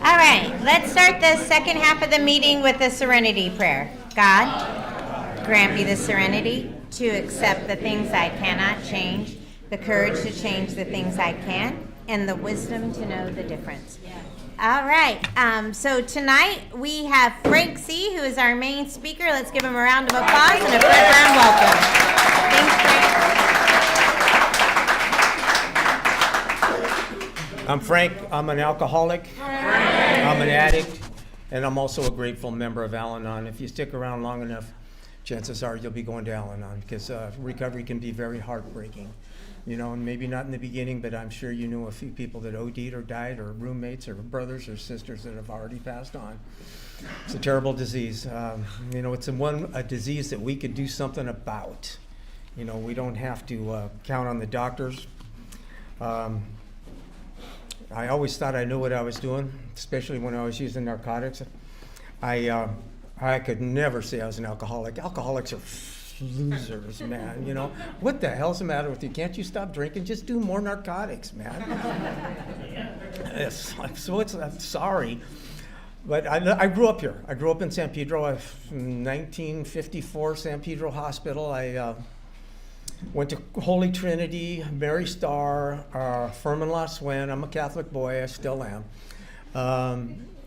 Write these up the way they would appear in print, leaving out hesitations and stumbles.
All right, let's start the second half of the meeting with the serenity prayer. God, grant me the serenity to accept the things I cannot change, the courage to change the things I can, and the wisdom to know the difference. All right, so tonight we have Frank C., who is our main speaker. Let's give him a round of applause and a first round welcome. Thanks, Frank. I'm Frank. I'm an alcoholic. I'm an addict. And I'm also a grateful member of Al-Anon. If you stick around long enough, chances are you'll be going to Al-Anon, because recovery can be very heartbreaking. You know, and maybe not in the beginning, but I'm sure you know a few people that OD'd or died, or roommates or brothers or sisters that have already passed on. It's a terrible disease. You know, it's a disease that we could do something about. You know, we don't have to count on the doctors. I always thought I knew what I was doing, especially when I was using narcotics. I could never say I was an alcoholic. Alcoholics are losers, man. You know, what the hell's the matter with you? Can't you stop drinking? Just do more narcotics, man. I'm sorry, but I grew up here. I grew up in San Pedro. 1954, San Pedro Hospital. I went to Holy Trinity, Mary Star, Furman La Swen. I'm a Catholic boy. I still am.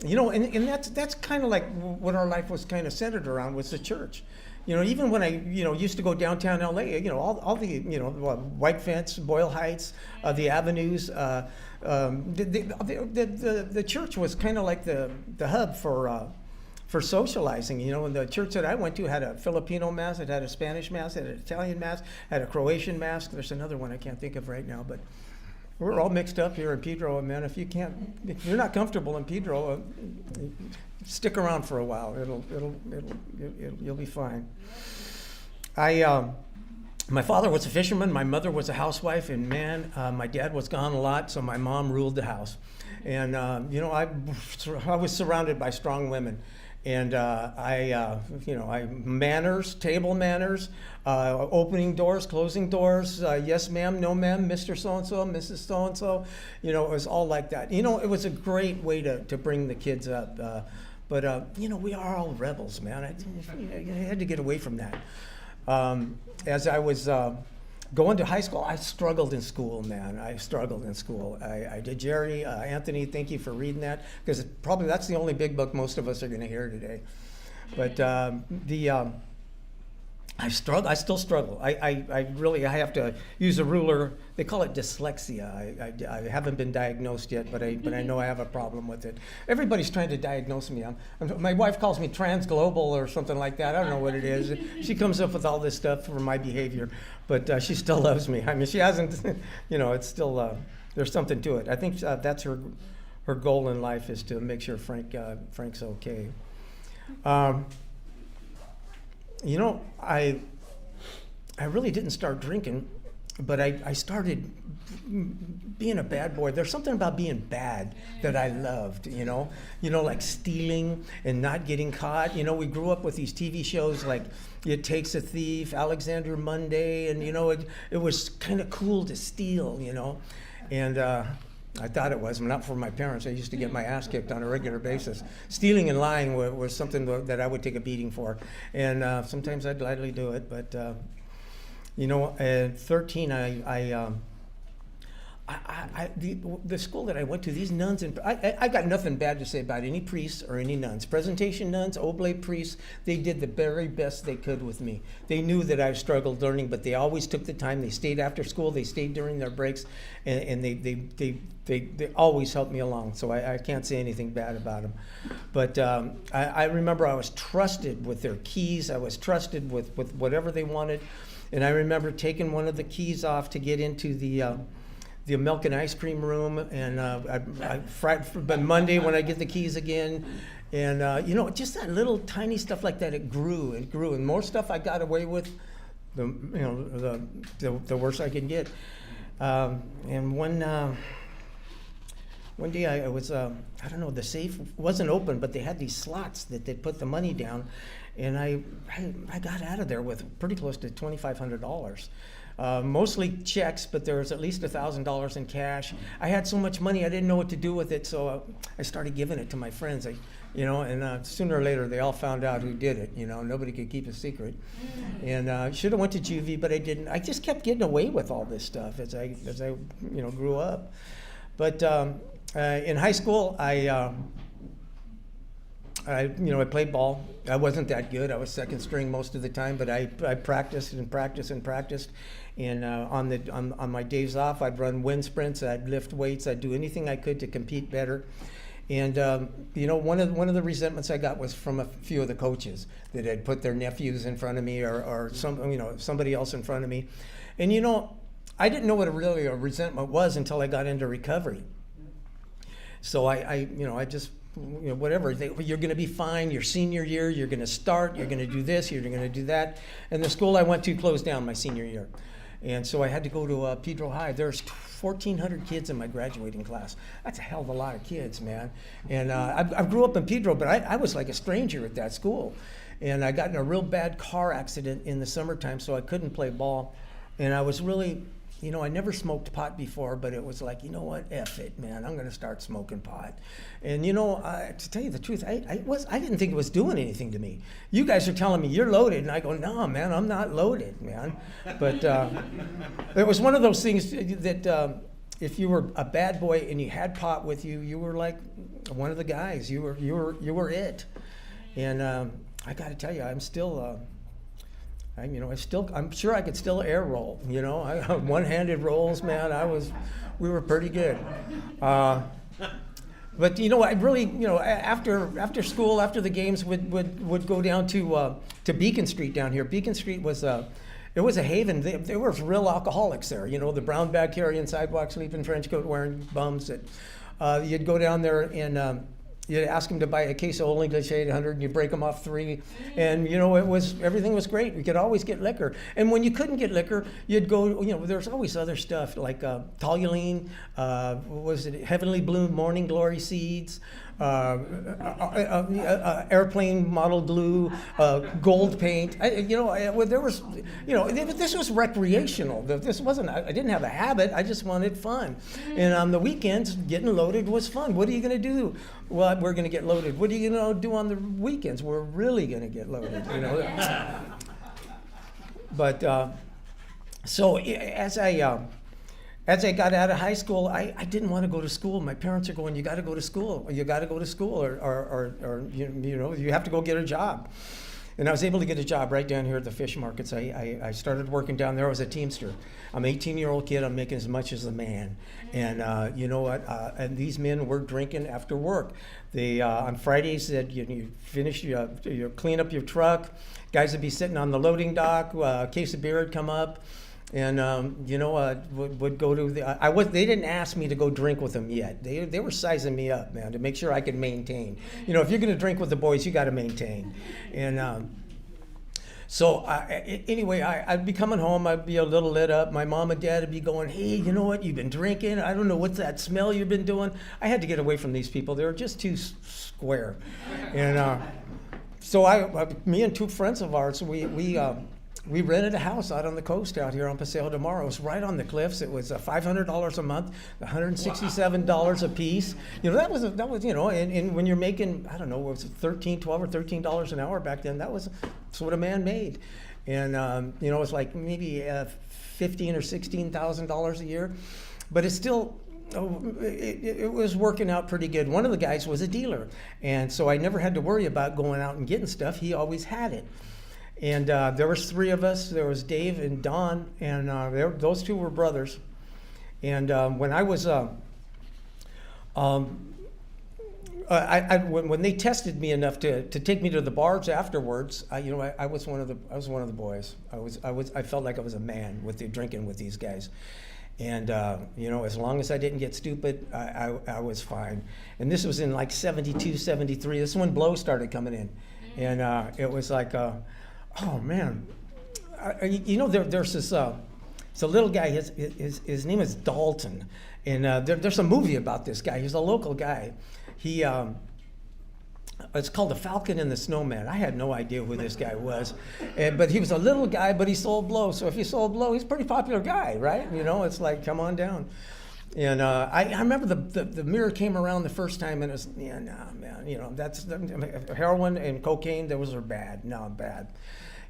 You know, and that's kind of like what our life was kind of centered around, was the church. You know, even when I, used to go downtown LA, all the, White Fence, Boyle Heights, the avenues, the church was kind of like the hub for socializing. You know, and the church that I went to had a Filipino mass, it had a Spanish mass, it had an Italian mass, had a Croatian mass. There's another one I can't think of right now, but we're all mixed up here in Pedro, man. If you're not comfortable in Pedro, stick around for a while. You'll be fine. My father was a fisherman. My mother was a housewife, and man, my dad was gone a lot, so my mom ruled the house. And I was surrounded by strong women. And manners, table manners, opening doors, closing doors, yes ma'am, no ma'am, Mr. So-and-so, Mrs. So-and-so, it was all like that. It was a great way to bring the kids up. But we are all rebels, man. I had to get away from that. As I was going to high school, I struggled in school, man. I struggled in school. I did. Jerry, Anthony, thank you for reading that, because probably that's the only big book most of us are going to hear today. But I still struggle. I really have to use a ruler. They call it dyslexia. I haven't been diagnosed yet, but I know I have a problem with it. Everybody's trying to diagnose me. My wife calls me transglobal or something like that. I don't know what it is. She comes up with all this stuff for my behavior, but she still loves me. I mean, she hasn't. It's still there's something to it. I think that's her goal in life, is to make sure Frank's okay. I really didn't start drinking, but I started being a bad boy. There's something about being bad that I loved, like stealing and not getting caught. We grew up with these TV shows like It Takes a Thief, Alexander Monday, and, it was kind of cool to steal, and I thought it was, not for my parents. I used to get my ass kicked on a regular basis. Stealing and lying was something that I would take a beating for. And sometimes I'd gladly do it. But, at 13, the school that I went to, these nuns, and I got nothing bad to say about any priests or any nuns. Presentation nuns, oblate priests, they did the very best they could with me. They knew that I struggled learning, but they always took the time. They stayed after school, they stayed during their breaks, and they always helped me along. So I can't say anything bad about them. But I remember I was trusted with their keys. I was trusted with whatever they wanted. And I remember taking one of the keys off to get into the milk and ice cream room, and but Monday when I get the keys again, and just that little tiny stuff like that, it grew, and more stuff I got away with, the worse I can get. And one day I was, I don't know, the safe wasn't open, but they had these slots that they'd put the money down, and I got out of there with pretty close to $2,500. mostly checks, but there was at least $1,000 in cash. I had so much money, I didn't know what to do with it, so I started giving it to my friends. And sooner or later, they all found out who did it. Nobody could keep a secret. And I should have went to juvie, but I didn't. I just kept getting away with all this stuff as I grew up. But in high school, I played ball. I wasn't that good. I was second string most of the time, but I practiced and practiced and practiced. And on my days off, I'd run wind sprints. I'd lift weights. I'd do anything I could to compete better. And one of the resentments I got was from a few of the coaches that had put their nephews in front of me or somebody else in front of me. And I didn't know what a resentment was until I got into recovery. So I just whatever, you're going to be fine. Your senior year, you're going to start. You're going to do this. You're going to do that. And the school I went to closed down my senior year. And so I had to go to Pedro High. There's 1,400 kids in my graduating class. That's a hell of a lot of kids, man. And I grew up in Pedro, but I was like a stranger at that school. And I got in a real bad car accident in the summertime, so I couldn't play ball. And I was really, I never smoked pot before, but it was like, what, F it, man. I'm going to start smoking pot. And, to tell you the truth, I didn't think it was doing anything to me. You guys are telling me you're loaded, and I go, no, man, I'm not loaded, man. But it was one of those things that if you were a bad boy and you had pot with you, you were like one of the guys. You were it. And I got to tell you, I'm still. I'm sure I could still air roll. I one-handed rolls, man. We were pretty good. But I really, after school, after the games, would go down to Beacon Street down here. Beacon Street was a haven. There were real alcoholics there. The brown bag carrying, sidewalk sleeping, trench coat wearing bums. That you'd go down there and. You'd ask them to buy a case of Old English 800, and you break them off 3, and everything was great. We could always get liquor, and when you couldn't get liquor, you'd go. There's always other stuff like toluene, was it Heavenly Bloom Morning Glory seeds, airplane model glue, gold paint. There was, this was recreational. This wasn't. I didn't have a habit. I just wanted fun, and on the weekends, getting loaded was fun. What are you going to do? Well, we're going to get loaded. What are you going to do on the weekends? We're really going to get loaded, But so as I got out of high school, I didn't want to go to school. My parents are going, you got to go to school. You got to go to school, or you have to go get a job. And I was able to get a job right down here at the fish markets. I started working down there. I was a Teamster. I'm an 18-year-old kid. I'm making as much as a man. And you know what? And these men were drinking after work. They on Fridays, you finish, you clean up your truck. Guys would be sitting on the loading dock. A case of beer would come up. And would go to they didn't ask me to go drink with them yet. They were sizing me up, man, to make sure I could maintain. If you're going to drink with the boys, you got to maintain. And so anyway, I'd be coming home. I'd be a little lit up. My mom and dad would be going, "Hey, you know what? You've been drinking. I don't know what's that smell you've been doing." I had to get away from these people. They were just too square. And so me and two friends of ours, we rented a house out on the coast out here on Paseo de Morro. It was right on the cliffs. It was $500 a month, $167 a piece. That was and when you're making, I don't know, it was $12 or $13 an hour back then. That's what a man made. And it was like maybe $15,000 or $16,000 a year, but it's still. It was working out pretty good. One of the guys was a dealer, and so I never had to worry about going out and getting stuff. He always had it. And there was 3 of us. There was Dave and Don, and those 2 were brothers. And when I was, when they tested me enough to take me to the bars afterwards, I was one of the boys. I felt like I was a man drinking with these guys. And as long as I didn't get stupid, I was fine. And this was in like 72, 73. This is when blow started coming in, and it was like. Oh man, there's this it's a little guy. His name is Dalton, and there's a movie about this guy. He's a local guy. He It's called The Falcon and the Snowman. I had no idea who this guy was. But he was a little guy, but he sold blow. So if he sold blow, he's a pretty popular guy, right? You know, it's like, come on down. And I remember the mirror came around the first time, and it was, yeah, no, man, you know, that's heroin and cocaine, those are bad. No, bad.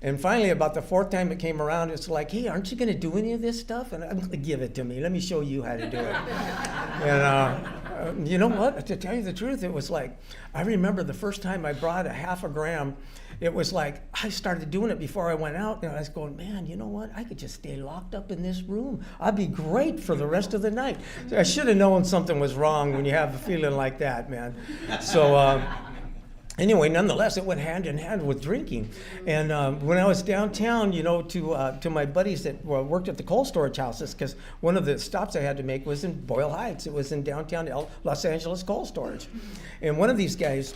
And finally, about the fourth time it came around, it's like, hey, aren't you going to do any of this stuff? And I'm going to give it to me. Let me show you how to do it. And you know what? To tell you the truth, it was like, I remember the first time I brought a half a gram, it was like, I started doing it before I went out, and I was going, man, you know what? I could just stay locked up in this room. I'd be great for the rest of the night. So I should have known something was wrong when you have a feeling like that, man. So, anyway, nonetheless, it went hand in hand with drinking. And when I was downtown, you know, to my buddies that worked at the cold storage houses, because one of the stops I had to make was in Boyle Heights. It was in downtown Los Angeles cold storage. And one of these guys,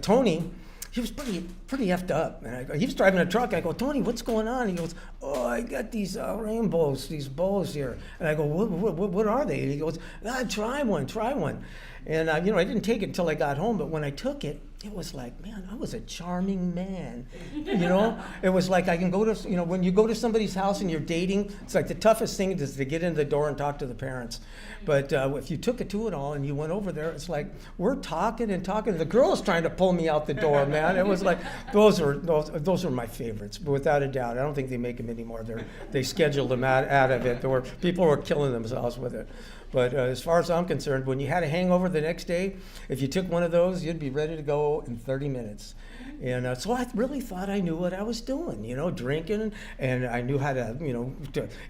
Tony, he was pretty effed up. And he was driving a truck. I go, Tony, what's going on? He goes, oh, I got these rainbows, these bows here. And I go, what are they? And he goes, try one. And, you know, I didn't take it until I got home, but when I took it, it was like, man, I was a charming man, you know? It was like I can go to, you know, when you go to somebody's house and you're dating, it's like the toughest thing is to get in the door and talk to the parents. But if you took it to it all and you went over there, it's like, we're talking and talking. The girl's trying to pull me out the door, man. It was like, those are my favorites, without a doubt. I don't think they make them anymore. They scheduled them out of it. People were killing themselves with it. But as far as I'm concerned, when you had a hangover the next day, if you took one of those, you'd be ready to go in 30 minutes. And so I really thought I knew what I was doing, you know, drinking, and I knew how to, you know,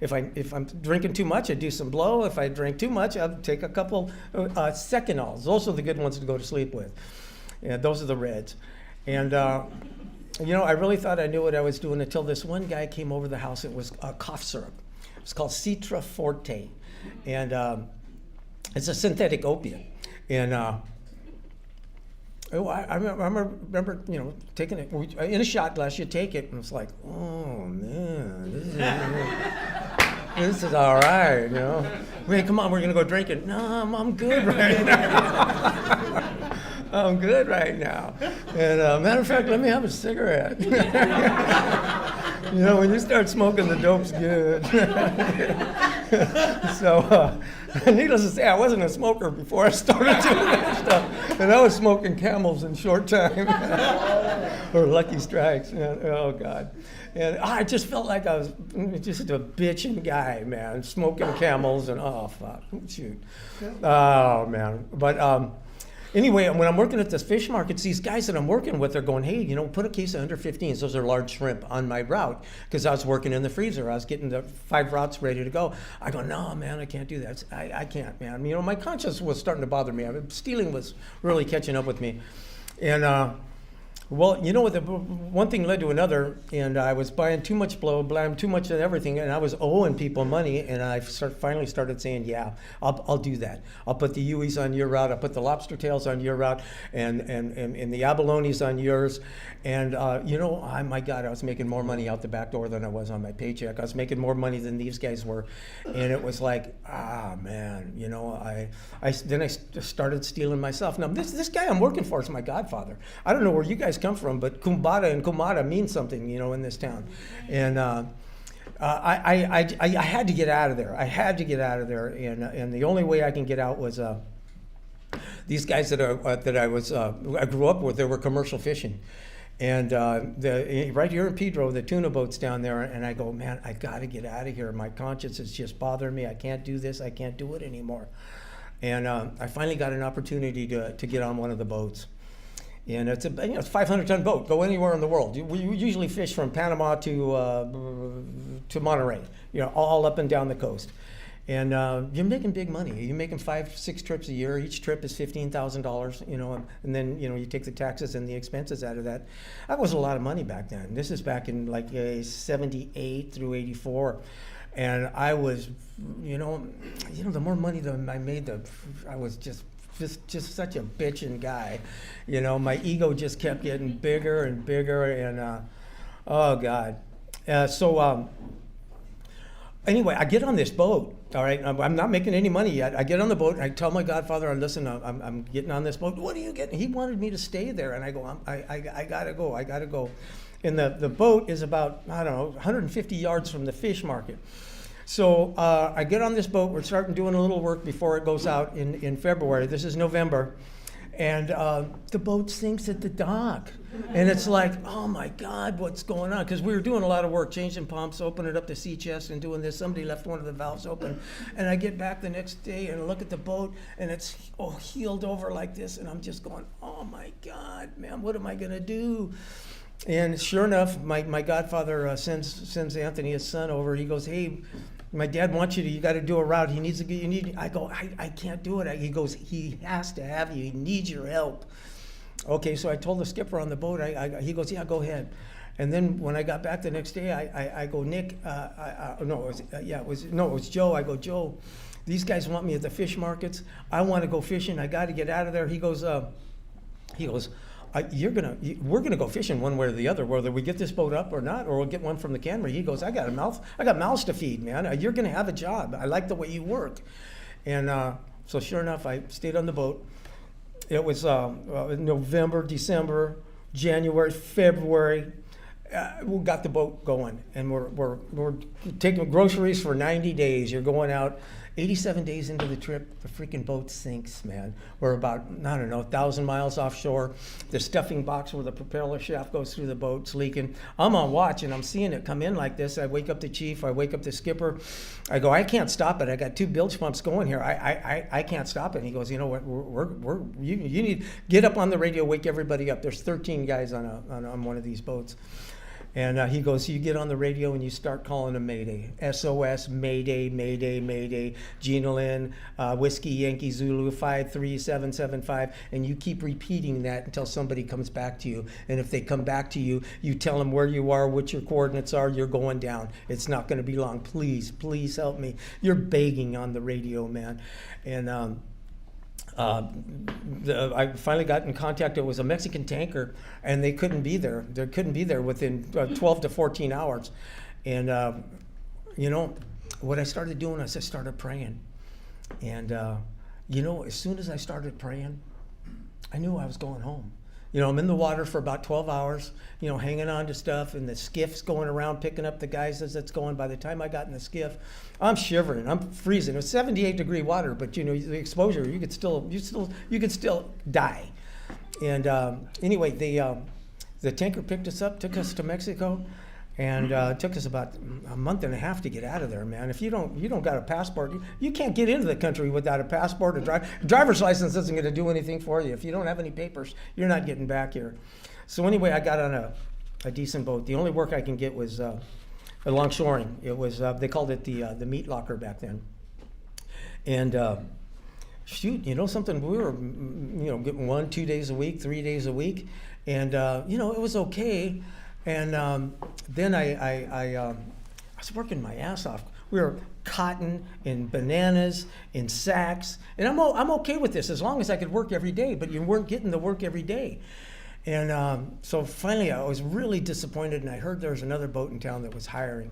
if I'm drinking too much, I'd do some blow. If I drink too much, I'd take a couple Secanols. Those are the good ones to go to sleep with. And those are the reds. And you know, I really thought I knew what I was doing until this one guy came over the house. It was cough syrup. It was called Citra Forte. And it's a synthetic opiate. And I remember, you know, taking it in a shot glass. You take it, and it's like, oh man, this is all right, you know. Hey, come on, we're gonna go drink it. No, I'm good right now. I'm good right now. And matter of fact, let me have a cigarette. You know, when you start smoking, the dope's good. So, needless to say, I wasn't a smoker before I started doing that stuff. And I was smoking Camels in short time. Or Lucky Strikes. Oh, God. And I just felt like I was just a bitching guy, man. Smoking Camels and, oh, fuck, shoot. Oh, man. But anyway, when I'm working at this fish markets, these guys that I'm working with are going, hey, you know, put a case of under 15s. Those are large shrimp on my route, because I was working in the freezer. I was getting the 5 routes ready to go. I go, no, man, I can't do that. I can't, man. You know, my conscience was starting to bother me. Stealing was really catching up with me. And well, you know what? One thing led to another, and I was buying too much blow, buying too much of everything, and I was owing people money. And I finally started saying, "Yeah, I'll do that. I'll put the Uis on your route. I'll put the lobster tails on your route, and the abalones on yours." And you know, my God, I was making more money out the back door than I was on my paycheck. I was making more money than these guys were, and it was like, man, you know, I started stealing myself. Now this guy I'm working for is my godfather. I don't know where you guys come from, but kumbada and kumada means something, you know, in this town. And I had to get out of there. I had to get out of there, and the only way I can get out was these guys that I grew up with. They were commercial fishing, and right here in Pedro, the tuna boats down there. And I go, man, I got to get out of here. My conscience is just bothering me. I can't do this. I can't do it anymore. And I finally got an opportunity to get on one of the boats. And it's a 500-ton boat. Go anywhere in the world. We usually fish from Panama to Monterey, you know, all up and down the coast. And you're making big money. You're making 5-6 trips a year. Each trip is $15,000, you know, and then, you know, you take the taxes and the expenses out of that. That was a lot of money back then. This is back in like 78 through 84. And I was, you know, the more money that I made, I was just such a bitching guy, you know. My ego just kept getting bigger and bigger, and oh God. So Anyway, I get on this boat, all right? I'm not making any money yet. I get on the boat, and I tell my godfather, listen, I'm getting on this boat. What are you getting? He wanted me to stay there, and I go, I gotta go. And the boat is about, I don't know, 150 yards from the fish market. So I get on this boat. We're starting doing a little work before it goes out in February. This is November. And the boat sinks at the dock. And it's like, oh my God, what's going on? Because we were doing a lot of work, changing pumps, opening up the sea chest and doing this. Somebody left one of the valves open. And I get back the next day and look at the boat, and it's heeled over like this. And I'm just going, oh my God, man, what am I going to do? And sure enough, my godfather sends Anthony, his son, over. He goes, hey, my dad wants you got to do a route. He needs to get, I go, I can't do it. He goes, he has to have you. He needs your help. Okay, so I told the skipper on the boat, he goes, yeah, go ahead. And then when I got back the next day, I go, Nick, it was Joe. I go, Joe, these guys want me at the fish markets. I want to go fishing. I got to get out of there. He goes, we're gonna go fishing one way or the other, whether we get this boat up or not, or we'll get one from the Camry. He goes, I got mouths to feed, man. You're gonna have a job. I like the way you work. And so sure enough, I stayed on the boat. It was November, December, January, February. We got the boat going, and we're taking groceries for 90 days. You're going out. 87 days into the trip, the freaking boat sinks, man. We're about, I don't know, 1,000 miles offshore. The stuffing box where the propeller shaft goes through the boat's leaking. I'm on watch, and I'm seeing it come in like this. I wake up the chief. I wake up the skipper. I go, I can't stop it. I got 2 bilge pumps going here. I can't stop it. And he goes, you know what? You need get up on the radio, wake everybody up. There's 13 guys on one of these boats. And he goes, you get on the radio and you start calling them Mayday. SOS, Mayday, Mayday, Mayday, Gina Lynn, Whiskey Yankee Zulu 53775. And you keep repeating that until somebody comes back to you. And if they come back to you, you tell them where you are, what your coordinates are, you're going down. It's not going to be long. Please, please help me. You're begging on the radio, man. And I finally got in contact. It was a Mexican tanker, and they couldn't be there. They couldn't be there within 12 to 14 hours. And, what I started doing is I started praying. And, as soon as I started praying, I knew I was going home. I'm in the water for about 12 hours, hanging on to stuff, and the skiff's going around picking up the guys as it's going. By the time I got in the skiff, I'm shivering, I'm freezing. It was 78-degree water, but the exposure, you could still die. And anyway, the tanker picked us up, took us to Mexico, and it took us about a month and a half to get out of there, man. If you don't got a passport, you can't get into the country without a passport. A driver's license isn't going to do anything for you. If you don't have any papers, you're not getting back here. So anyway, I got on a decent boat. The only work I can get was longshoring. It was they called it the meat locker back then. And something, we were getting 1-2 days a week, 3 days a week, and it was okay. And then I was working my ass off. We were cotton and bananas in sacks, and I'm okay with this as long as I could work every day. But you weren't getting the work every day, and so finally I was really disappointed. And I heard there was another boat in town that was hiring,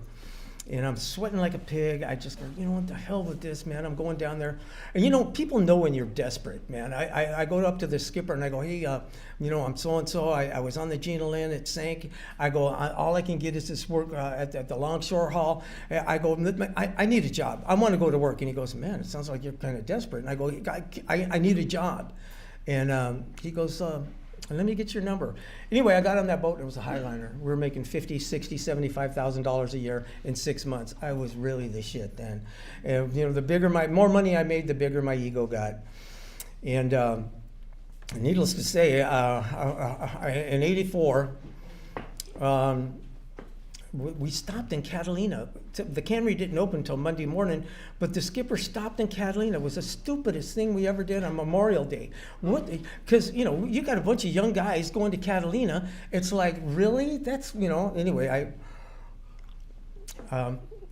and I'm sweating like a pig. I just go, what the hell with this, man? I'm going down there, and people know when you're desperate, man. I go up to the skipper and I go, hey, I'm so-and-so. I was on the Gina Lynn, it sank. I go, all I can get is this work at the Longshore Hall. I go, I need a job. I want to go to work. And he goes, man, it sounds like you're kind of desperate. And I go, I need a job. And he goes, let me get your number. Anyway, I got on that boat, and it was a Highliner. We were making $50,000, $60,000, $75,000 a year in 6 months. I was really the shit then. And, the more money I made, the bigger my ego got. And needless to say, in '84, we stopped in Catalina. The Camry didn't open until Monday morning, but the skipper stopped in Catalina. It was the stupidest thing we ever did on Memorial Day. Because, you got a bunch of young guys going to Catalina. It's like, really? That's, anyway,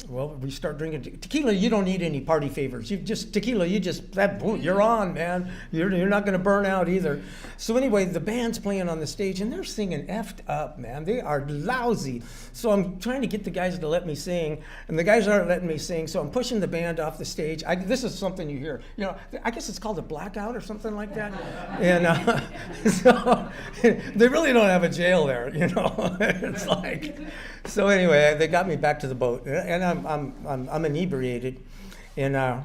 Well, we start drinking tequila. You don't need any party favors. You're on, man. You're not going to burn out either. So anyway, the band's playing on the stage, and they're singing effed up, man. They are lousy. So I'm trying to get the guys to let me sing, and the guys aren't letting me sing. So I'm pushing the band off the stage. This is something you hear. I guess it's called a blackout or something like that. And so they really don't have a jail there, It's like. So anyway, they got me back to the boat, and I'm inebriated, and I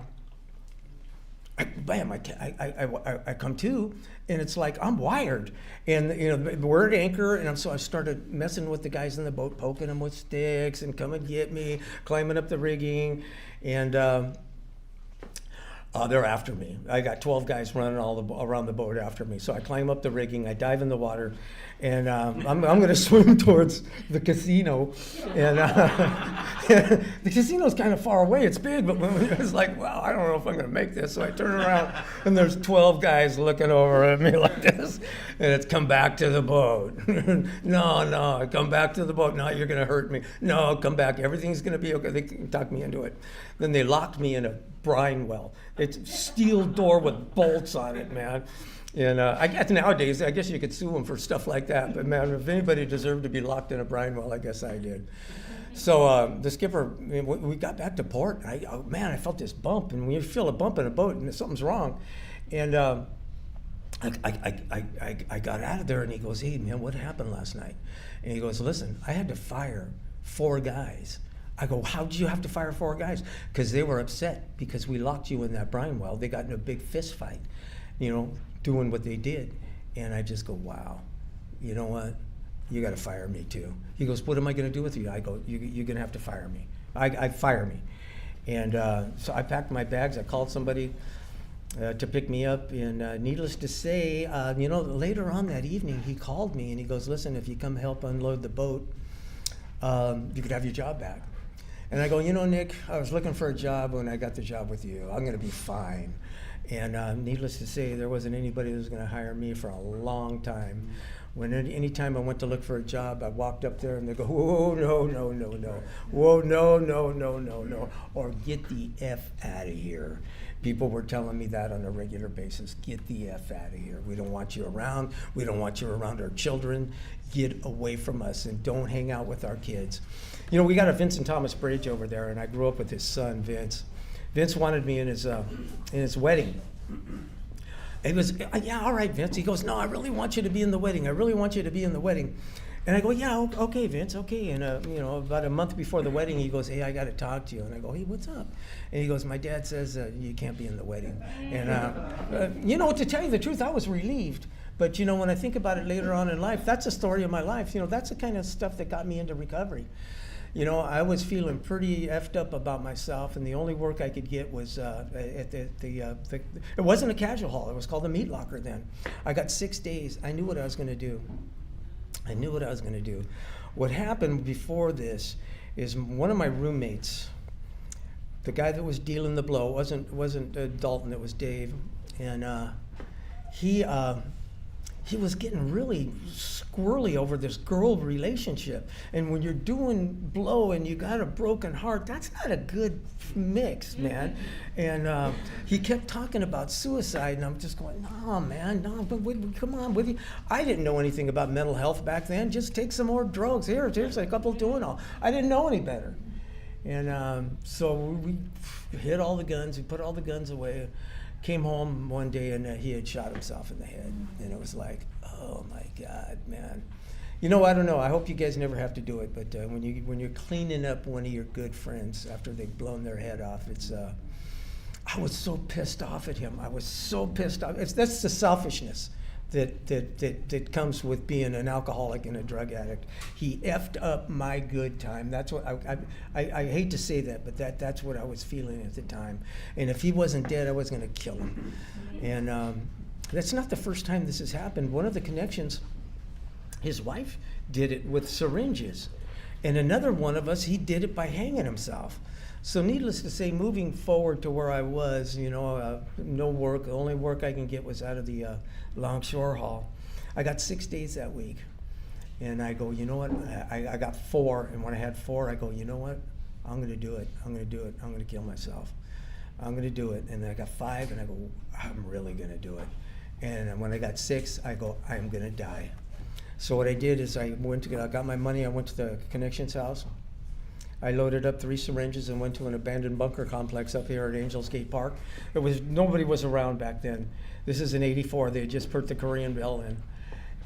come to, and it's like I'm wired, and we're at anchor, and so I started messing with the guys in the boat, poking them with sticks, and come and get me, climbing up the rigging, and they're after me. I got 12 guys running around the boat after me. So I climb up the rigging, I dive in the water, and I'm going to swim towards the casino. And the casino's kind of far away. It's big, but it's like, wow, I don't know if I'm going to make this. So I turn around, and there's 12 guys looking over at me like this. And it's come back to the boat. No, come back to the boat. No, you're going to hurt me. No, come back. Everything's going to be okay. They talked me into it. Then they locked me in a brine well. It's steel door with bolts on it, man. And I guess nowadays, I guess you could sue them for stuff like that. But man, if anybody deserved to be locked in a brine well, I guess I did. So the skipper, we got back to port. I felt this bump. And when you feel a bump in a boat, and something's wrong. And I got out of there, and he goes, "Hey, man, what happened last night?" And he goes, "Listen, I had to fire 4 guys." I go, "How did you have to fire 4 guys?" Because they were upset because we locked you in that brine well. They got in a big fist fight, doing what they did. And I just go, wow, you know what? You got to fire me too. He goes, "What am I going to do with you?" I go, you're going to have to fire me. I fire me. And so I packed my bags. I called somebody to pick me up. And needless to say, later on that evening, he called me and he goes, "Listen, if you come help unload the boat, you could have your job back." And I go, "Nick, I was looking for a job when I got the job with you. I'm going to be fine." And needless to say, there wasn't anybody that was going to hire me for a long time. Any time I went to look for a job, I walked up there and they go, "Whoa, no. Whoa, no. Or get the F out of here." People were telling me that on a regular basis. "Get the F out of here. We don't want you around. We don't want you around our children. Get away from us and don't hang out with our kids." We got a Vincent Thomas Bridge over there, and I grew up with his son, Vince. Vince wanted me in his wedding. He was, "Yeah, all right, Vince." He goes, "No, I really want you to be in the wedding. I really want you to be in the wedding." And I go, "Yeah, okay, Vince, okay." And about a month before the wedding, he goes, "Hey, I got to talk to you." And I go, "Hey, what's up?" And he goes, "My dad says you can't be in the wedding." And to tell you the truth, I was relieved. But when I think about it later on in life, that's the story of my life. That's the kind of stuff that got me into recovery. I was feeling pretty effed up about myself, and the only work I could get was at it wasn't a casual hall. It was called the Meat Locker then. I got 6 days. I knew what I was going to do. What happened before this is one of my roommates, the guy that was dealing the blow, wasn't Dalton, it was Dave, and he was getting really squirrely over this girl relationship. And when you're doing blow and you got a broken heart, that's not a good mix, man. And he kept talking about suicide, and I'm just going, "No, man, no, but come on with you." I didn't know anything about mental health back then. Just take some more drugs. Here's a couple doing all. I didn't know any better. And so we hit all the guns. We put all the guns away. Came home one day and he had shot himself in the head. And it was like, oh my God, man. I don't know. I hope you guys never have to do it. But when you're cleaning up one of your good friends after they've blown their head off, I was so pissed off at him. I was so pissed off. That's the selfishness that comes with being an alcoholic and a drug addict. He effed up my good time. That's what I hate to say that, but that's what I was feeling at the time. And if he wasn't dead, I was going to kill him. And that's not the first time this has happened. One of the connections, his wife did it with syringes. And another one of us, he did it by hanging himself. So needless to say, moving forward to where I was, no work. The only work I can get was out of the Longshore Hall. I got 6 days that week. And I go, you know what? I got 4. And when I had 4, I go, you know what? I'm going to do it. I'm going to do it. I'm going to kill myself. I'm going to do it. And then I got 5, and I go, I'm really going to do it. And when I got 6, I go, I'm going to die. So what I did is I got my money. I went to the Connections house. I loaded up 3 syringes and went to an abandoned bunker complex up here at Angels Gate Park. Nobody was around back then. This is in '84. They had just put the Korean Bell in.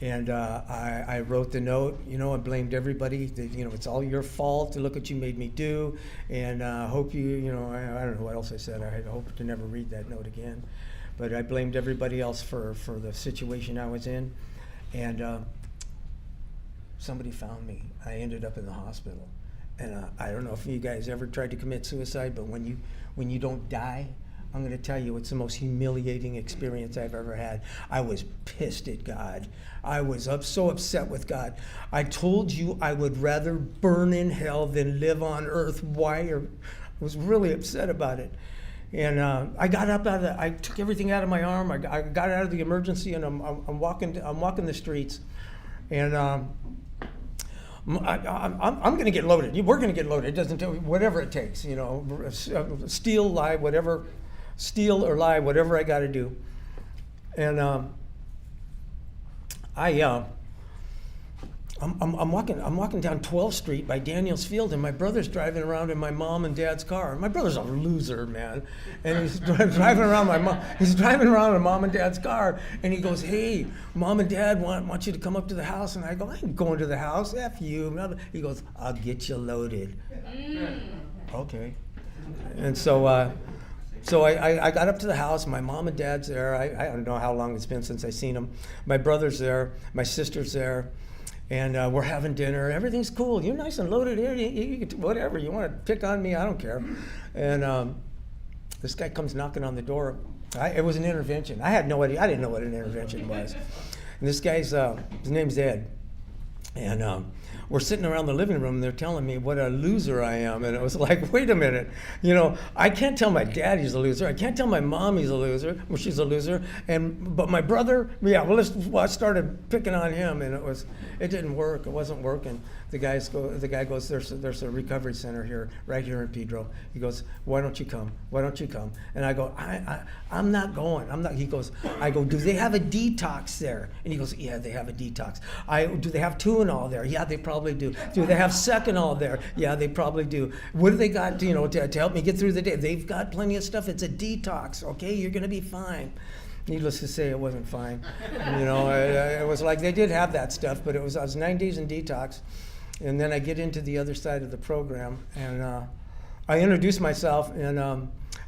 And I wrote the note, I blamed everybody. It's all your fault. Look what you made me do. And hope you, I don't know what else I said. I hope to never read that note again. But I blamed everybody else for the situation I was in. And somebody found me. I ended up in the hospital. And I don't know if you guys ever tried to commit suicide, but when you don't die, I'm going to tell you, it's the most humiliating experience I've ever had. I was pissed at God. I was so upset with God. I told you I would rather burn in hell than live on earth. Why? I was really upset about it. And I got up I took everything out of my arm. I got out of the emergency, and I'm walking the streets. And I'm going to get loaded. We're going to get loaded. It doesn't tell me, whatever it takes, steal, lie, whatever. Steal or lie, whatever I got to do. And I'm walking down 12th Street by Daniels Field, and my brother's driving around in my mom and dad's car. My brother's a loser, man, and he's driving around in mom and dad's car, and he goes, "Hey, mom and dad want you to come up to the house." And I go, "I ain't going to the house. F you." He goes, "I'll get you loaded." Okay, and so. So I got up to the house. My mom and dad's there. I don't know how long it's been since I seen them. My brother's there. My sister's there. And we're having dinner. Everything's cool. You're nice and loaded here. You whatever. You want to pick on me, I don't care. And this guy comes knocking on the door. It was an intervention. I had no idea. I didn't know what an intervention was. And this guy's, his name's Ed. And we're sitting around the living room, and they're telling me what a loser I am. And it was like, wait a minute. I can't tell my dad he's a loser. I can't tell my mom he's a loser. Well, she's a loser. But my brother, I started picking on him, and it didn't work. It wasn't working. The guy goes, there's a recovery center here, right here in Pedro. He goes, why don't you come? Why don't you come? And I go, I'm not going. I go, do they have a detox there? And he goes, yeah, they have a detox. Do they have Tuinol there? Yeah, they probably do. Do they have Seconol there? Yeah, they probably do. What do they got, to help me get through the day? They've got plenty of stuff. It's a detox, okay? You're going to be fine. Needless to say, it wasn't fine. It was like they did have that stuff, but I was 9 days in detox. And then I get into the other side of the program, and I introduce myself, and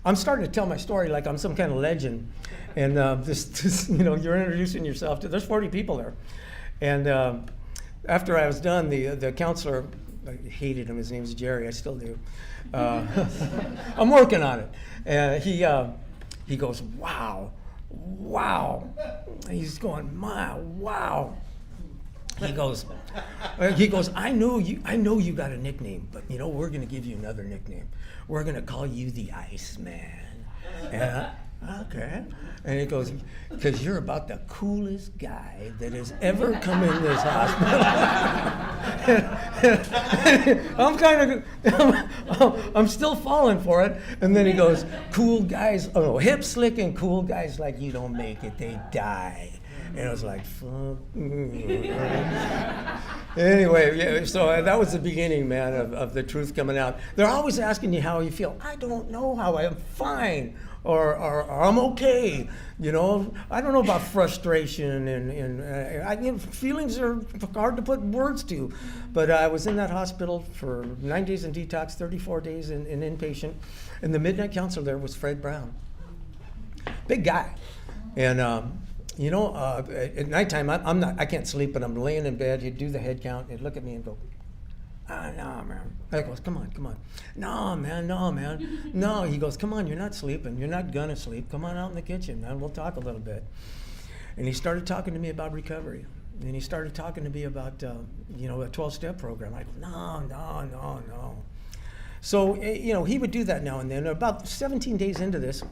I'm starting to tell my story like I'm some kind of legend. And you're introducing yourself to, there's 40 people there. And after I was done, the counselor, I hated him, his name's Jerry, I still do. I'm working on it. And he goes, wow. He's going, wow. He goes, I know you got a nickname, but we're going to give you another nickname. We're going to call you the Iceman. Okay. And he goes, because you're about the coolest guy that has ever come in this hospital. I'm still falling for it. And then he goes, cool guys, hip, slick, and cool guys like you don't make it, they die. And I was like, fuck. Anyway, yeah, so that was the beginning, man, of the truth coming out. They're always asking you how you feel. I don't know how I am. Fine. Or I'm okay. I don't know about frustration and feelings are hard to put words to. But I was in that hospital for 9 days in detox, 34 days in inpatient. And the midnight counselor there was Fred Brown. Big guy. And at nighttime, I can't sleep, and I'm laying in bed. He'd do the head count. He'd look at me and go, no, man. I goes, come on. No, man. No, he goes, come on, you're not sleeping. You're not gonna sleep. Come on out in the kitchen, man. We'll talk a little bit. And he started talking to me about recovery. And he started talking to me about, a 12-step program. I go, no. So, he would do that now and then. About 17 days into this,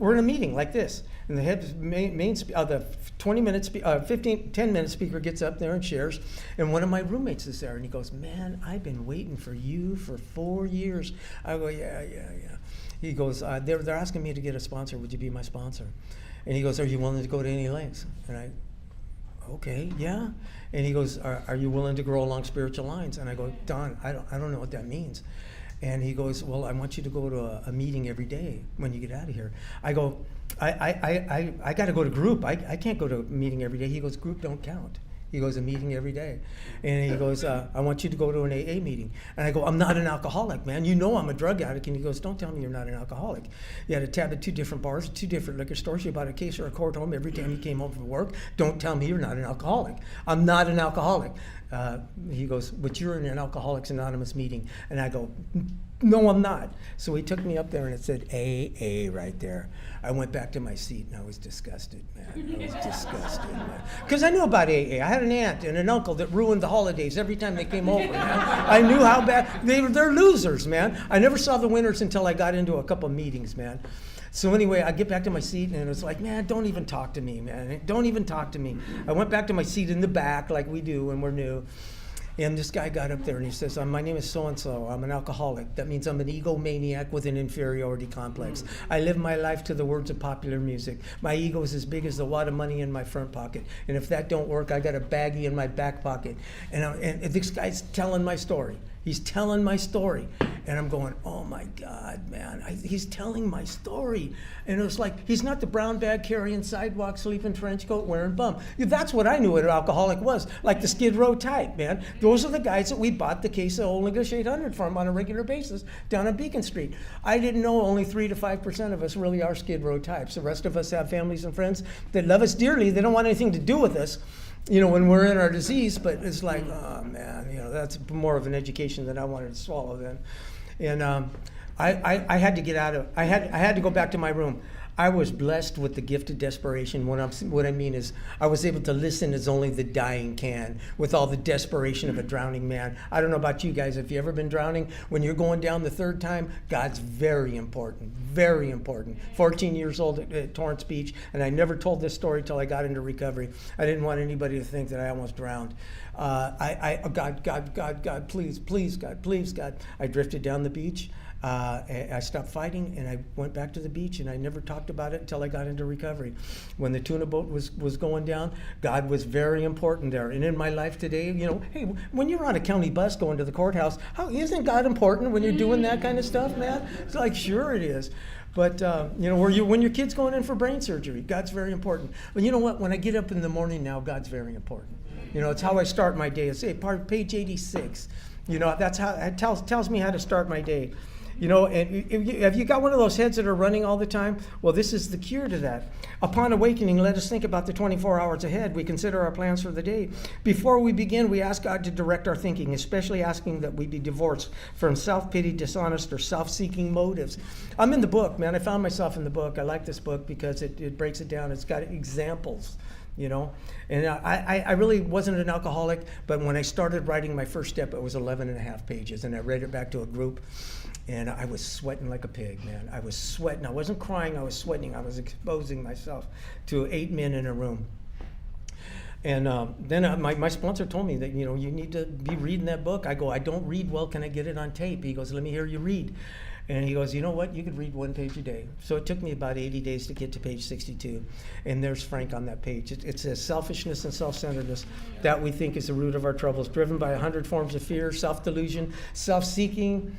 we're in a meeting like this, and the the 10-minute speaker gets up there and shares, and one of my roommates is there, and he goes, man, I've been waiting for you for 4 years. I go, yeah. He goes, they're asking me to get a sponsor. Would you be my sponsor? And he goes, are you willing to go to any lengths? And I, okay, yeah. And he goes, are you willing to grow along spiritual lines? And I go, Don, I don't know what that means. And he goes, well, I want you to go to a meeting every day when you get out of here. I go, I got to go to group. I can't go to a meeting every day. He goes, group don't count. He goes, a meeting every day. And he goes, I want you to go to an AA meeting. And I go, I'm not an alcoholic, man. You know I'm a drug addict. And he goes, don't tell me you're not an alcoholic. You had a tab at 2 different bars, 2 different liquor stores. You bought a case or a quart home every time you came home from work. Don't tell me you're not an alcoholic. I'm not an alcoholic. He goes, but you're in an Alcoholics Anonymous meeting. And I go, no, I'm not. So he took me up there and it said AA right there. I went back to my seat and I was disgusted, man. I was disgusted, man. Because I knew about AA. I had an aunt and an uncle that ruined the holidays every time they came over, man. I knew how bad, they're losers, man. I never saw the winners until I got into a couple meetings, man. So anyway, I get back to my seat and it was like, man, don't even talk to me, man. Don't even talk to me. I went back to my seat in the back like we do when we're new. And this guy got up there and he says, my name is so-and-so. I'm an alcoholic. That means I'm an egomaniac with an inferiority complex. I live my life to the words of popular music. My ego is as big as the wad of money in my front pocket. And if that don't work, I got a baggie in my back pocket. And this guy's telling my story. He's telling my story. And I'm going, oh my God, man, he's telling my story. And it was like, he's not the brown bag carrying sidewalk, sleeping trench coat, wearing bum. That's what I knew what an alcoholic was, like the Skid Row type, man. Those are the guys that we bought the case of Old English 800 from on a regular basis down on Beacon Street. I didn't know only 3 to 5% of us really are Skid Row types. The rest of us have families and friends that love us dearly. They don't want anything to do with us, you know, when we're in our disease, but it's like, oh man, you know, that's more of an education than I wanted to swallow then. And I had to get out of, I had to go back to my room. I was blessed with the gift of desperation. What I mean is I was able to listen as only the dying can with all the desperation of a drowning man. I don't know about you guys, if you've ever been drowning, when you're going down the 3rd time, God's very important, very important. 14 years old at Torrance Beach, and I never told this story till I got into recovery. I didn't want anybody to think that I almost drowned. God, please, God. I drifted down the beach. I stopped fighting and I went back to the beach and I never talked about it until I got into recovery. When the tuna boat was going down, God was very important there. And in my life today, you know, hey, when you're on a county bus going to the courthouse, isn't God important when you're doing that kind of stuff, man? It's like, sure it is. But, you know, when your kid's going in for brain surgery, God's very important. But you know what? When I get up in the morning now, God's very important. You know, it's how I start my day. It's page 86. You know, that's how it tells me how to start my day. You know, and have you got one of those heads that are running all the time? Well, this is the cure to that. Upon awakening, let us think about the 24 hours ahead. We consider our plans for the day. Before we begin, we ask God to direct our thinking, especially asking that we be divorced from self-pity, dishonest, or self-seeking motives. I'm in the book, man. I found myself in the book. I like this book because it breaks it down. It's got examples. You know, and I really wasn't an alcoholic, but when I started writing my first step, it was 11 and a half pages, and I read it back to a group, and I was sweating like a pig, man. I was sweating. I wasn't crying. I was sweating. I was exposing myself to 8 men in a room. And then my sponsor told me that, you know, you need to be reading that book. I go, I don't read well. Can I get it on tape? He goes, let me hear you read. And he goes, you know what? You could read 1 page a day. So it took me about 80 days to get to page 62. And there's Frank on that page. It says selfishness and self-centeredness that we think is the root of our troubles, driven by 100 forms of fear, self-delusion, self-seeking.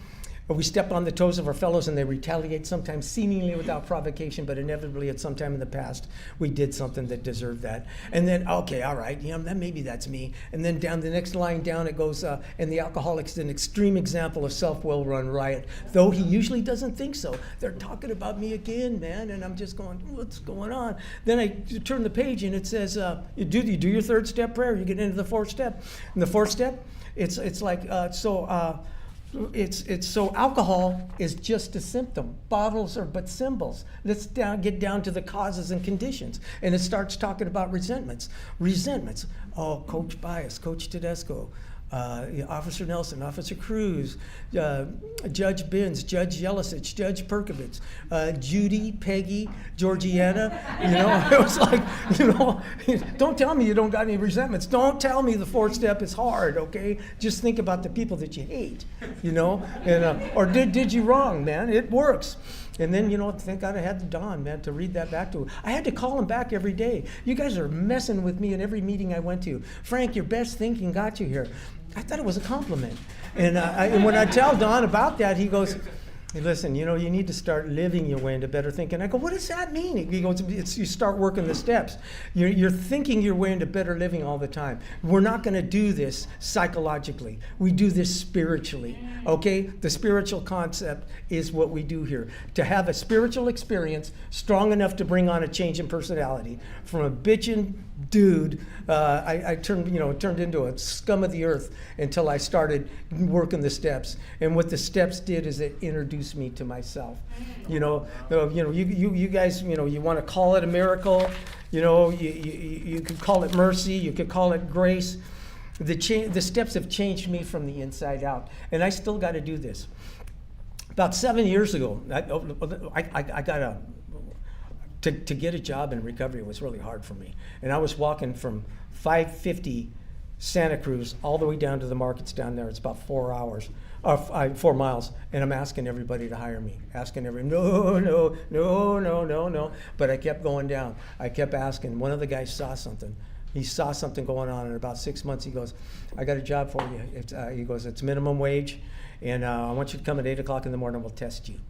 We step on the toes of our fellows and they retaliate, sometimes seemingly without provocation, but inevitably at some time in the past, we did something that deserved that. And then, okay, all right, you know, then maybe that's me. And then down the next line down, it goes, and the alcoholic's an extreme example of self-will run riot, though he usually doesn't think so. They're talking about me again, man, and I'm just going, what's going on? Then I turn the page and it says, you do your 3rd step prayer, you get into the 4th step. And the 4th step, it's like, so alcohol is just a symptom. Bottles are but symbols. Let's get down to the causes and conditions. And it starts talking about resentments. Oh, Coach Bias, Coach Tedesco, Officer Nelson, Officer Cruz, Judge Binns, Judge Yelisich, Judge Perkovitz, Judy, Peggy, Georgiana. It was like, don't tell me you don't got any resentments. Don't tell me the fourth step is hard, okay? Just think about the people that you hate, or did you wrong, man? It works. And then, thank God I had the Don, man, to read that back to him. I had to call him back every day. You guys are messing with me at every meeting I went to. Frank, your best thinking got you here. I thought it was a compliment. And when I tell Don about that, he goes, hey, listen, you need to start living your way into better thinking. I go, what does that mean? He goes, you start working the steps. You're thinking your way into better living all the time. We're not going to do this psychologically. We do this spiritually, okay? The spiritual concept is what we do here. To have a spiritual experience strong enough to bring on a change in personality. From a bitchin' dude, I turned into a scum of the earth until I started working the steps. And what the steps did is it introduced me to myself. You guys, you want to call it a miracle. You could call it mercy. You could call it grace. The steps have changed me from the inside out, and I still got to do this. About 7 years ago, I got to get a job in recovery was really hard for me. And I was walking from 550 Santa Cruz all the way down to the markets down there. It's about 4 miles. And I'm asking everybody to hire me. No. But I kept going down. I kept asking. One of the guys saw something. He saw something going on. In about 6 months, he goes, I got a job for you. He goes, it's minimum wage. And I want you to come at 8 o'clock in the morning. We'll test you.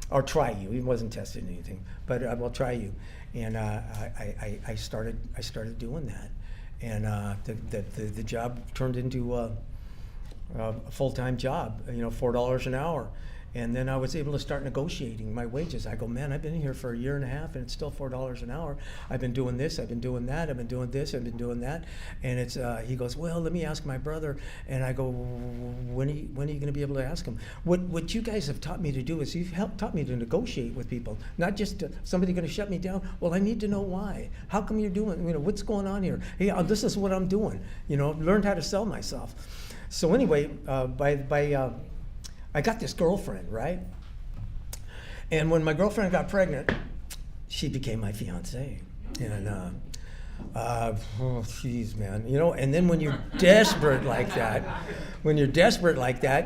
Or try you. He wasn't testing anything, but I will try you. And I started doing that, and the job turned into a full-time job. $4 an hour. And then I was able to start negotiating my wages. I go, man, I've been here for a year and a half, and it's still $4 an hour. I've been doing this, I've been doing that, I've been doing this, I've been doing that. And it's he goes, well, let me ask my brother. And I go, when are you going to be able to ask him? What you guys have taught me to do is you've taught me to negotiate with people, not just somebody going to shut me down. Well, I need to know why. How come you're doing? What's going on here? Hey, this is what I'm doing. Learned how to sell myself. So anyway, I got this girlfriend, right? And when my girlfriend got pregnant, she became my fiance. And, man. And then when you're desperate like that,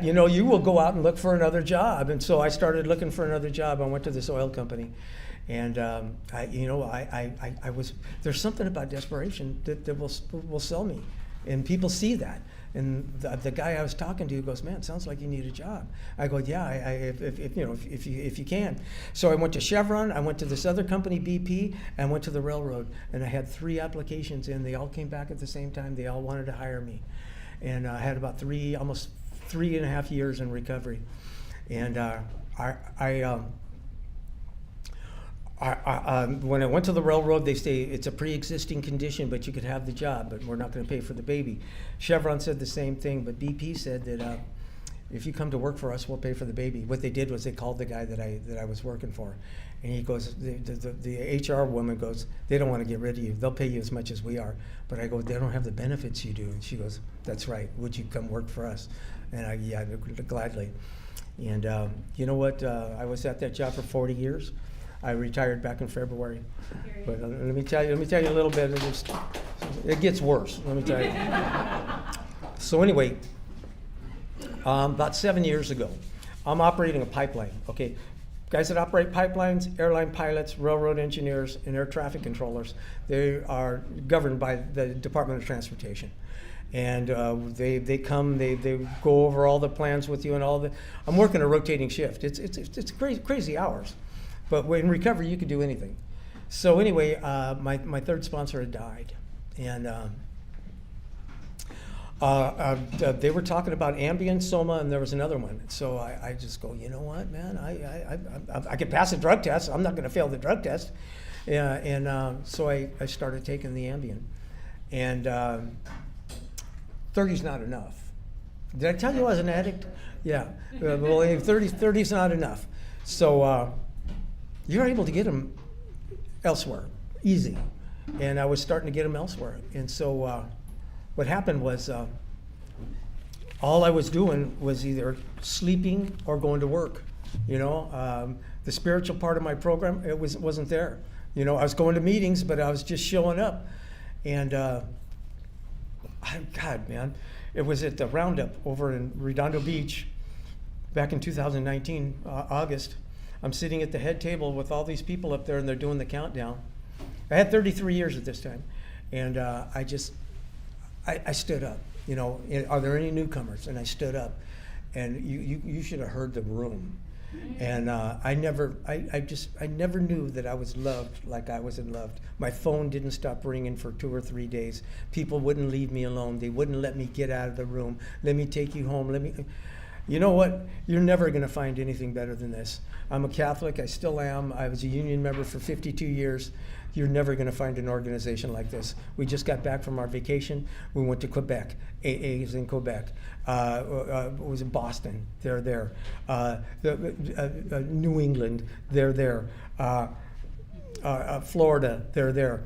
you will go out and look for another job. And so I started looking for another job. I went to this oil company. And, there's something about desperation that will sell me. And people see that. And the guy I was talking to goes, man, it sounds like you need a job. I go, yeah, if you can. So I went to Chevron, I went to this other company, BP, and went to the railroad. And I had 3 applications in. They all came back at the same time. They all wanted to hire me. And I had about almost 3.5 years in recovery. And when I went to the railroad, they say it's a pre-existing condition, but you could have the job, but we're not going to pay for the baby. Chevron said the same thing, but BP said that if you come to work for us, we'll pay for the baby. What they did was they called the guy that I was working for, and he goes, the HR woman goes, they don't want to get rid of you. They'll pay you as much as we are. But I go, they don't have the benefits you do. And she goes, that's right. Would you come work for us? And yeah, gladly. And you know what? I was at that job for 40 years. I retired back in February, but let me tell you a little bit. It gets worse. Let me tell you. So anyway, about 7 years ago, I'm operating a pipeline. Okay, guys that operate pipelines, airline pilots, railroad engineers, and air traffic controllers, they are governed by the Department of Transportation. And they come, they go over all the plans with you and all the. I'm working a rotating shift. It's crazy hours. But in recovery, you could do anything. So anyway, my third sponsor had died. And they were talking about Ambien, Soma, and there was another one. So I just go, you know what, man? I could pass a drug test. I'm not going to fail the drug test. So I started taking the Ambien. And 30's not enough. Did I tell you I was an addict? Yeah. Well, 30's not enough. So you're able to get them elsewhere, easy. And I was starting to get them elsewhere. And so what happened was all I was doing was either sleeping or going to work. The spiritual part of my program, wasn't there. I was going to meetings, but I was just showing up. And God, man, it was at the Roundup over in Redondo Beach back in 2019, August. I'm sitting at the head table with all these people up there, and they're doing the countdown. I had 33 years at this time, and I stood up. Are there any newcomers? And I stood up, and you should have heard the room. And I never knew that I was loved like I was loved. My phone didn't stop ringing for 2 or 3 days. People wouldn't leave me alone. They wouldn't let me get out of the room. Let me take you home. You know what? You're never going to find anything better than this. I'm a Catholic. I still am. I was a union member for 52 years. You're never going to find an organization like this. We just got back from our vacation. We went to Quebec. AA is in Quebec. It was in Boston. They're there. New England. They're there. Florida. They're there.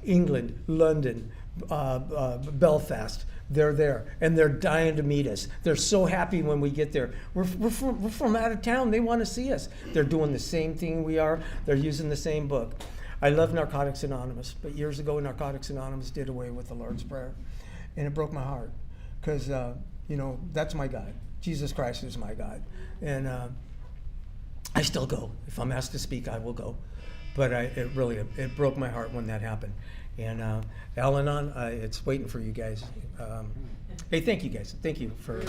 England. London. Belfast. They're there, and they're dying to meet us. They're so happy when we get there. We're from out of town. They want to see us. They're doing the same thing we are. They're using the same book. I love Narcotics Anonymous, but years ago, Narcotics Anonymous did away with the Lord's Prayer, and it broke my heart because, that's my God. Jesus Christ is my God, and I still go. If I'm asked to speak, I will go. But it broke my heart when that happened. And Al-Anon, it's waiting for you guys. Hey, thank you guys. Thank you for...